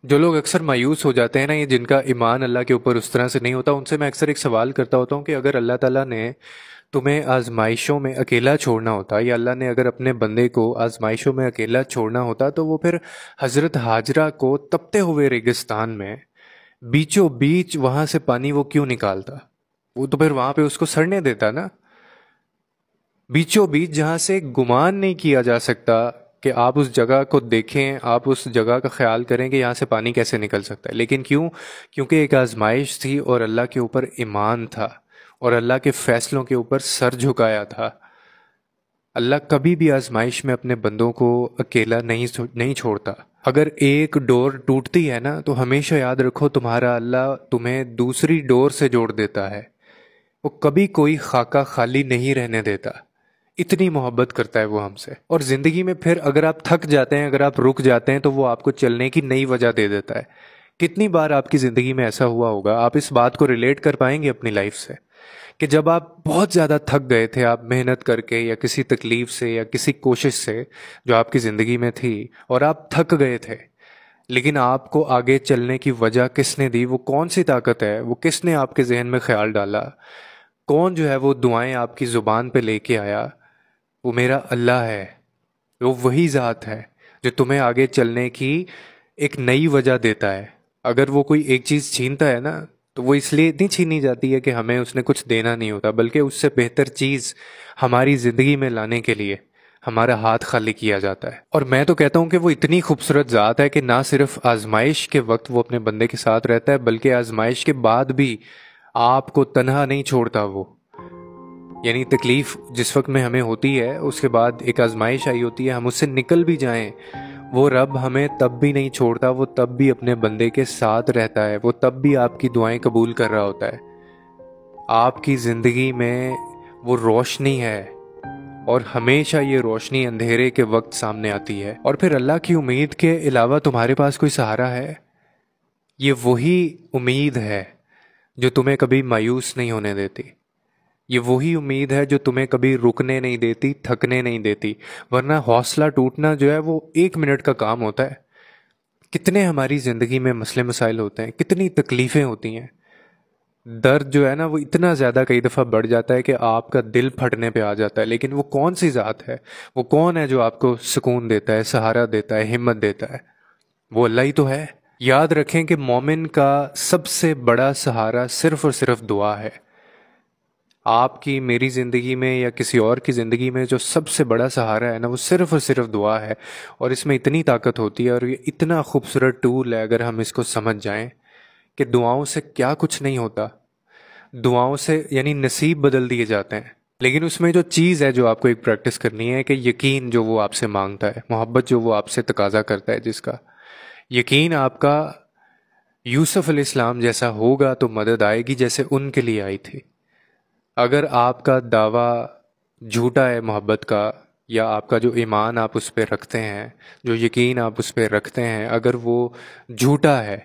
جو لوگ اکثر مایوس ہو جاتے ہیں نا، یہ جن کا ایمان اللہ کے اوپر اس طرح سے نہیں ہوتا، ان سے میں اکثر ایک سوال کرتا ہوتا ہوں کہ اگر اللہ تعالیٰ نے تمہیں آزمائشوں میں اکیلا چھوڑنا ہوتا، یا اللہ نے اگر اپنے بندے کو آزمائشوں میں اکیلا چھوڑنا ہوتا، تو وہ پھر حضرت ہاجرہ کو تپتے ہوئے ریگستان میں بیچوں بیچ وہاں سے پانی وہ کیوں نکالتا؟ وہ تو پھر وہاں پہ اس کو سڑنے دیتا نا، بیچوں بیچ جہاں سے گمان نہیں کیا جا سکتا کہ آپ اس جگہ کو دیکھیں، آپ اس جگہ کا خیال کریں کہ یہاں سے پانی کیسے نکل سکتا ہے، لیکن کیونکہ ایک آزمائش تھی اور اللہ کے اوپر ایمان تھا اور اللہ کے فیصلوں کے اوپر سر جھکایا تھا۔ اللہ کبھی بھی آزمائش میں اپنے بندوں کو اکیلا نہیں چھوڑتا۔ اگر ایک ڈور ٹوٹتی ہے نا، تو ہمیشہ یاد رکھو تمہارا اللہ تمہیں دوسری ڈور سے جوڑ دیتا ہے۔ وہ کبھی کوئی خاکہ خالی نہیں رہنے دیتا، اتنی محبت کرتا ہے وہ ہم سے۔ اور زندگی میں پھر اگر آپ تھک جاتے ہیں، اگر آپ رک جاتے ہیں، تو وہ آپ کو چلنے کی نئی وجہ دے دیتا ہے۔ کتنی بار آپ کی زندگی میں ایسا ہوا ہوگا، آپ اس بات کو ریلیٹ کر پائیں گے اپنی لائف سے، کہ جب آپ بہت زیادہ تھک گئے تھے، آپ محنت کر کے یا کسی تکلیف سے یا کسی کوشش سے جو آپ کی زندگی میں تھی، اور آپ تھک گئے تھے، لیکن آپ کو آگے چلنے کی وجہ کس نے دی؟ وہ کون سی طاقت ہے؟ وہ کس نے آپ کے ذہن میں خیال ڈالا؟ کون جو ہے وہ دعائیں آپ کی زبان پہ لے کے آیا؟ وہ میرا اللہ ہے۔ وہ وہی ذات ہے جو تمہیں آگے چلنے کی ایک نئی وجہ دیتا ہے۔ اگر وہ کوئی ایک چیز چھینتا ہے نا، تو وہ اس لیے اتنی چھینی جاتی ہے کہ ہمیں اس نے کچھ دینا نہیں ہوتا، بلکہ اس سے بہتر چیز ہماری زندگی میں لانے کے لیے ہمارا ہاتھ خالی کیا جاتا ہے۔ اور میں تو کہتا ہوں کہ وہ اتنی خوبصورت ذات ہے کہ نہ صرف آزمائش کے وقت وہ اپنے بندے کے ساتھ رہتا ہے، بلکہ آزمائش کے بعد بھی آپ کو تنہا نہیں چھوڑتا وہ۔ یعنی تکلیف جس وقت میں ہمیں ہوتی ہے، اس کے بعد ایک آزمائش آئی ہوتی ہے، ہم اس سے نکل بھی جائیں، وہ رب ہمیں تب بھی نہیں چھوڑتا، وہ تب بھی اپنے بندے کے ساتھ رہتا ہے، وہ تب بھی آپ کی دعائیں قبول کر رہا ہوتا ہے۔ آپ کی زندگی میں وہ روشنی ہے، اور ہمیشہ یہ روشنی اندھیرے کے وقت سامنے آتی ہے۔ اور پھر اللہ کی امید کے علاوہ تمہارے پاس کوئی سہارا ہے؟ یہ وہی امید ہے جو تمہیں کبھی مایوس نہیں ہونے دیتی۔ یہ وہی امید ہے جو تمہیں کبھی رکنے نہیں دیتی، تھکنے نہیں دیتی۔ ورنہ حوصلہ ٹوٹنا جو ہے وہ 1 منٹ کا کام ہوتا ہے۔ کتنے ہماری زندگی میں مسئلے مسائل ہوتے ہیں، کتنی تکلیفیں ہوتی ہیں، درد جو ہے نا وہ اتنا زیادہ کئی دفعہ بڑھ جاتا ہے کہ آپ کا دل پھٹنے پہ آ جاتا ہے، لیکن وہ کون سی ذات ہے؟ وہ کون ہے جو آپ کو سکون دیتا ہے، سہارا دیتا ہے، ہمت دیتا ہے؟ وہ اللہ ہی تو ہے۔ یاد رکھیں کہ مومن کا سب سے بڑا سہارا صرف اور صرف دعا ہے۔ آپ کی، میری زندگی میں یا کسی اور کی زندگی میں جو سب سے بڑا سہارا ہے نا، وہ صرف اور صرف دعا ہے۔ اور اس میں اتنی طاقت ہوتی ہے، اور یہ اتنا خوبصورت ٹول ہے اگر ہم اس کو سمجھ جائیں، کہ دعاؤں سے کیا کچھ نہیں ہوتا۔ دعاؤں سے یعنی نصیب بدل دیے جاتے ہیں، لیکن اس میں جو چیز ہے جو آپ کو ایک پریکٹس کرنی ہے، کہ یقین جو وہ آپ سے مانگتا ہے، محبت جو وہ آپ سے تقاضا کرتا ہے، جس کا یقین آپ کا یوسف علیہ السلام جیسا ہوگا تو مدد آئے گی جیسے ان کے لیے آئی تھی۔ اگر آپ کا دعویٰ جھوٹا ہے محبت کا، یا آپ کا جو ایمان آپ اس پہ رکھتے ہیں، جو یقین آپ اس پہ رکھتے ہیں، اگر وہ جھوٹا ہے،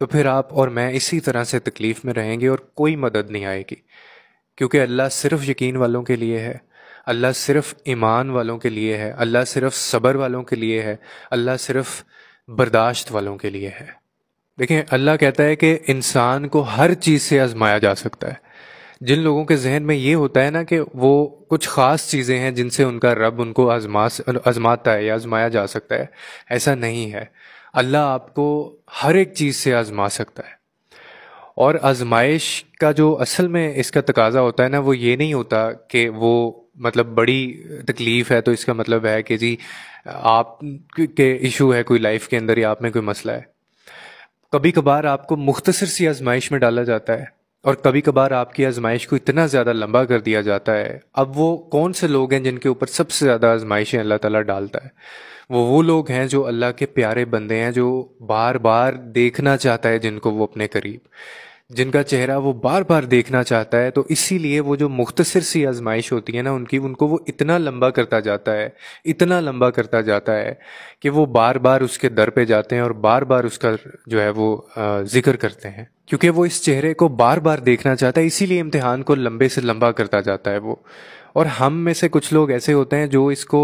تو پھر آپ اور میں اسی طرح سے تکلیف میں رہیں گے اور کوئی مدد نہیں آئے گی۔ کیونکہ اللہ صرف یقین والوں کے لیے ہے، اللہ صرف ایمان والوں کے لیے ہے، اللہ صرف صبر والوں کے لیے ہے، اللہ صرف برداشت والوں کے لیے ہے۔ دیکھیں، اللہ کہتا ہے کہ انسان کو ہر چیز سے آزمایا جا سکتا ہے۔ جن لوگوں کے ذہن میں یہ ہوتا ہے نا کہ وہ کچھ خاص چیزیں ہیں جن سے ان کا رب ان کو آزماتا ہے یا آزمایا جا سکتا ہے، ایسا نہیں ہے۔ اللہ آپ کو ہر ایک چیز سے آزما سکتا ہے۔ اور آزمائش کا جو اصل میں اس کا تقاضا ہوتا ہے نا، وہ یہ نہیں ہوتا کہ وہ مطلب بڑی تکلیف ہے تو اس کا مطلب ہے کہ جی آپ کے ایشو ہے کوئی لائف کے اندر، یا آپ میں کوئی مسئلہ ہے۔ کبھی کبھار آپ کو مختصر سی آزمائش میں ڈالا جاتا ہے، اور کبھی کبھار آپ کی آزمائش کو اتنا زیادہ لمبا کر دیا جاتا ہے۔ اب وہ کون سے لوگ ہیں جن کے اوپر سب سے زیادہ آزمائشیں اللہ تعالیٰ ڈالتا ہے؟ وہ لوگ ہیں جو اللہ کے پیارے بندے ہیں، جو بار بار دیکھنا چاہتا ہے جن کو وہ اپنے قریب، جن کا چہرہ وہ بار بار دیکھنا چاہتا ہے۔ تو اسی لیے وہ جو مختصر سی آزمائش ہوتی ہے نا ان کو وہ اتنا لمبا کرتا جاتا ہے، اتنا لمبا کرتا جاتا ہے کہ وہ بار بار اس کے در پہ جاتے ہیں اور بار بار اس کا جو ہے وہ ذکر کرتے ہیں، کیونکہ وہ اس چہرے کو بار بار دیکھنا چاہتا ہے۔ اسی لیے امتحان کو لمبے سے لمبا کرتا جاتا ہے وہ۔ اور ہم میں سے کچھ لوگ ایسے ہوتے ہیں جو اس کو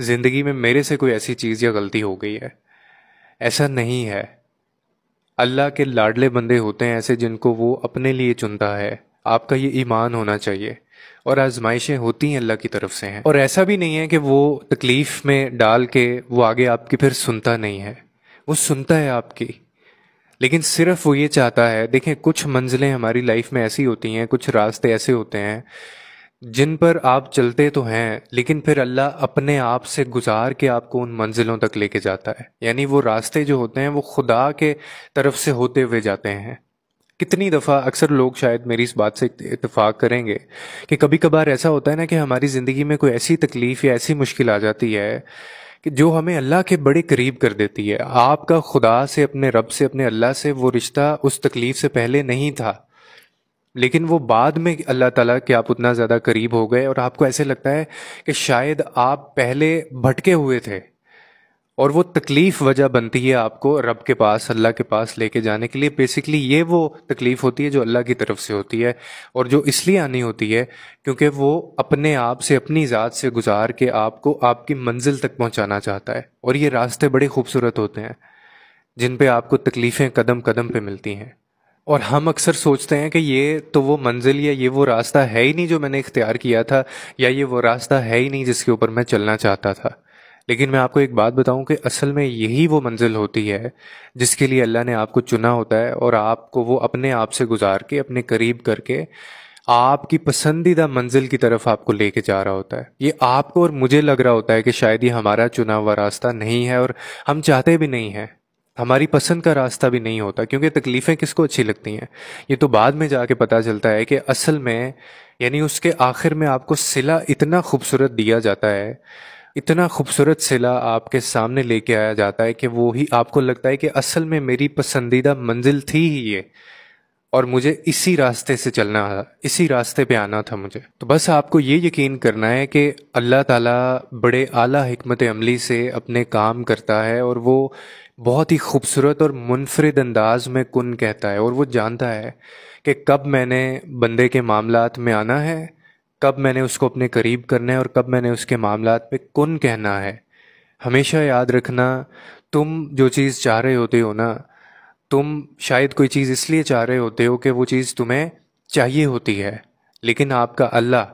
زندگی میں میرے سے کوئی ایسی چیز یا غلطی ہو گئی ہے. ایسا نہیں ہے. اللہ کے لاڈلے بندے ہوتے ہیں ایسے جن کو وہ اپنے لیے چنتا ہے. آپ کا یہ ایمان ہونا چاہیے. اور آزمائشیں ہوتی ہیں اللہ کی طرف سے ہیں. اور ایسا بھی نہیں ہے کہ وہ تکلیف میں ڈال کے وہ آگے آپ کی پھر سنتا نہیں ہے. وہ سنتا ہے آپ کی، لیکن صرف وہ یہ چاہتا ہے. دیکھیں کچھ منزلیں ہماری لائف میں ایسی ہوتی ہیں، کچھ راستے ایسے ہوتے ہیں جن پر آپ چلتے تو ہیں، لیکن پھر اللہ اپنے آپ سے گزار کے آپ کو ان منزلوں تک لے کے جاتا ہے. یعنی وہ راستے جو ہوتے ہیں وہ خدا کے طرف سے ہوتے ہوئے جاتے ہیں. کتنی دفعہ اکثر لوگ شاید میری اس بات سے اتفاق کریں گے کہ کبھی کبھار ایسا ہوتا ہے نا کہ ہماری زندگی میں کوئی ایسی تکلیف یا ایسی مشکل آ جاتی ہے کہ جو ہمیں اللہ کے بڑے قریب کر دیتی ہے. آپ کا خدا سے، اپنے رب سے، اپنے اللہ سے وہ رشتہ اس تکلیف سے پہلے نہیں تھا، لیکن وہ بعد میں اللہ تعالیٰ کے آپ اتنا زیادہ قریب ہو گئے اور آپ کو ایسے لگتا ہے کہ شاید آپ پہلے بھٹکے ہوئے تھے، اور وہ تکلیف وجہ بنتی ہے آپ کو رب کے پاس، اللہ کے پاس لے کے جانے کے لیے. بیسیکلی یہ وہ تکلیف ہوتی ہے جو اللہ کی طرف سے ہوتی ہے، اور جو اس لیے آنی ہوتی ہے کیونکہ وہ اپنے آپ سے، اپنی ذات سے گزار کے آپ کو آپ کی منزل تک پہنچانا چاہتا ہے. اور یہ راستے بڑے خوبصورت ہوتے ہیں جن پہ آپ کو تکلیفیں قدم قدم پہ ملتی ہیں. اور ہم اکثر سوچتے ہیں کہ یہ تو وہ منزل یا یہ وہ راستہ ہے ہی نہیں جو میں نے اختیار کیا تھا، یا یہ وہ راستہ ہے ہی نہیں جس کے اوپر میں چلنا چاہتا تھا. لیکن میں آپ کو ایک بات بتاؤں کہ اصل میں یہی وہ منزل ہوتی ہے جس کے لیے اللہ نے آپ کو چنا ہوتا ہے، اور آپ کو وہ اپنے آپ سے گزار کے، اپنے قریب کر کے آپ کی پسندیدہ منزل کی طرف آپ کو لے کے جا رہا ہوتا ہے. یہ آپ کو اور مجھے لگ رہا ہوتا ہے کہ شاید یہ ہمارا چنا ہوا راستہ نہیں ہے، اور ہم چاہتے بھی نہیں ہیں، ہماری پسند کا راستہ بھی نہیں ہوتا. کیونکہ تکلیفیں کس کو اچھی لگتی ہیں؟ یہ تو بعد میں جا کے پتہ چلتا ہے کہ اصل میں، یعنی اس کے آخر میں آپ کو صلہ اتنا خوبصورت دیا جاتا ہے، اتنا خوبصورت صلہ آپ کے سامنے لے کے آیا جاتا ہے کہ وہی آپ کو لگتا ہے کہ اصل میں میری پسندیدہ منزل تھی ہی یہ، اور مجھے اسی راستے سے چلنا تھا، اسی راستے پہ آنا تھا مجھے. تو بس آپ کو یہ یقین کرنا ہے کہ اللہ تعالیٰ بڑے اعلیٰ حکمت عملی سے اپنے کام کرتا ہے، اور وہ بہت ہی خوبصورت اور منفرد انداز میں کن کہتا ہے. اور وہ جانتا ہے کہ کب میں نے بندے کے معاملات میں آنا ہے، کب میں نے اس کو اپنے قریب کرنا ہے، اور کب میں نے اس کے معاملات پہ کن کہنا ہے. ہمیشہ یاد رکھنا، تم جو چیز چاہ رہے ہوتے ہو نا، تم شاید کوئی چیز اس لیے چاہ رہے ہوتے ہو کہ وہ چیز تمہیں چاہیے ہوتی ہے، لیکن آپ کا اللہ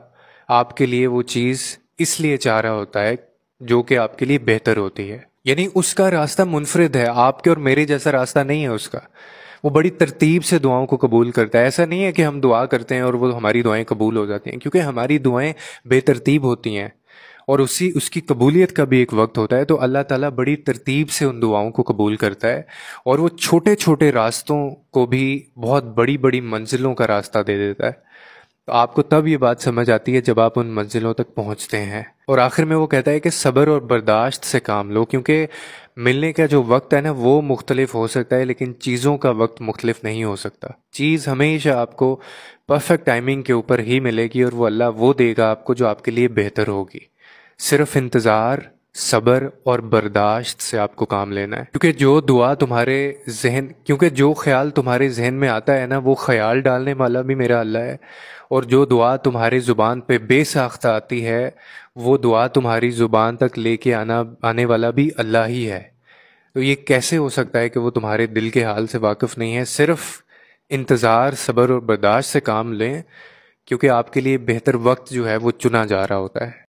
آپ کے لیے وہ چیز اس لیے چاہ رہا ہوتا ہے جو کہ آپ کے لیے بہتر ہوتی ہے. یعنی اس کا راستہ منفرد ہے، آپ کے اور میرے جیسا راستہ نہیں ہے اس کا. وہ بڑی ترتیب سے دعاؤں کو قبول کرتا ہے. ایسا نہیں ہے کہ ہم دعا کرتے ہیں اور وہ ہماری دعائیں قبول ہو جاتی ہیں، کیونکہ ہماری دعائیں بے ترتیب ہوتی ہیں، اور اس کی قبولیت کا بھی ایک وقت ہوتا ہے. تو اللہ تعالیٰ بڑی ترتیب سے ان دعاؤں کو قبول کرتا ہے، اور وہ چھوٹے چھوٹے راستوں کو بھی بہت بڑی بڑی منزلوں کا راستہ دے دیتا ہے. تو آپ کو تب یہ بات سمجھ آتی ہے جب آپ ان منزلوں تک پہنچتے ہیں. اور آخر میں وہ کہتا ہے کہ صبر اور برداشت سے کام لو، کیونکہ ملنے کا جو وقت ہے نا وہ مختلف ہو سکتا ہے، لیکن چیزوں کا وقت مختلف نہیں ہو سکتا. چیز ہمیشہ آپ کو پرفیکٹ ٹائمنگ کے اوپر ہی ملے گی، اور وہ اللہ وہ دے گا آپ کو جو آپ کے لیے بہتر ہوگی. صرف انتظار، صبر اور برداشت سے آپ کو کام لینا ہے. کیونکہ جو خیال تمہارے ذہن میں آتا ہے نا، وہ خیال ڈالنے والا بھی میرا اللہ ہے، اور جو دعا تمہاری زبان پہ بے ساختہ آتی ہے، وہ دعا تمہاری زبان تک لے کے آنے والا بھی اللہ ہی ہے. تو یہ کیسے ہو سکتا ہے کہ وہ تمہارے دل کے حال سے واقف نہیں ہے؟ صرف انتظار، صبر اور برداشت سے کام لیں، کیونکہ آپ کے لیے بہتر وقت جو ہے وہ چنا جا رہا ہوتا ہے.